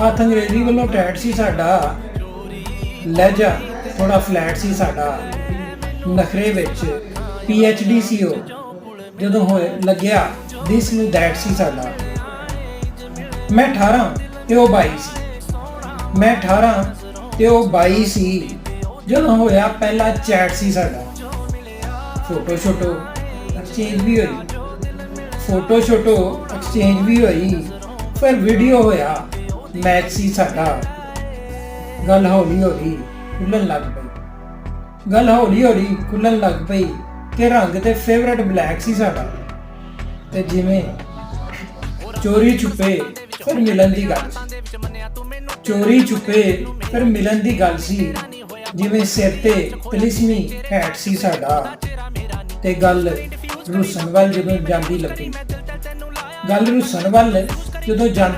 ਹੱਥ ਅੰਗਰੇਜ਼ੀ ਵੱਲੋਂ ਟੈਟ ਸੀ ਸਾਡਾ, ਲਹਿਜਾ ਥੋੜਾ ਫਲੈਟ ਸੀ ਸਾਡਾ, ਨਖਰੇ ਵਿੱਚ PhD ਸੀ ਉਹ, ਜਦੋਂ ਹੋਏ ਲੱਗਿਆ ਦਿਸ ਨੂੰ ਦੈਟ ਸੀ ਸਾਡਾ। ਮੈਂ 18 ਤੇ ਉਹ 22 ਸੀ, ਮੈਂ 18 ਤੇ ਉਹ 22 ਸੀ, ਜਦੋਂ ਹੋਇਆ ਪਹਿਲਾ ਚੈਟ ਸੀ ਸਾਡਾ। ਫੋਟੋ ਛੋਟੋ ਐਕਸਚੇਂਜ ਵੀ ਹੋਈ, ਫੋਟੋ ਛੋਟੋ ਐਕਸਚੇਂਜ ਵੀ ਹੋਈ, ਫਿਰ ਵੀਡੀਓ ਹੋਇਆ, ਮੈਚ ਸੀ ਸਾਡਾ। ਗੱਲ ਹੌਲੀ ਹੌਲੀ ਖੁੱਲਣ ਲੱਗ ਪਈ, ਗੱਲ ਹੌਲੀ ਹੌਲੀ ਖੁੱਲਣ ਲੱਗ ਪਈ ਕਿ ਰੰਗ ਤੇ ਫੇਵਰਟ ਬਲੈਕ ਸੀ ਸਾਡਾ। ਤੇ ਜਿਵੇਂ ਚੋਰੀ ਛੁਪੇ ਫਿਰ ਮਿਲਣ ਦੀ ਗੱਲ ਸੀ, ਚੋਰੀ ਛੁਪੇ ਫਿਰ ਮਿਲਣ ਦੀ ਗੱਲ ਸੀ, ਜਿਵੇਂ ਸਿਰ ਤੇ ਤਲਿਸਮੀ ਹੈਟ ਸੀ ਸਾਡਾ। ਤੇ ਗੱਲ ਰੁੱਸਣ ਵੱਲ ਜਦੋਂ ਜਾਂਦੀ ਲੱਗੀ, ਗੱਲ ਰੁੱਸਣ ਵੱਲ ਜਦੋਂ ਜਾਂਦੀ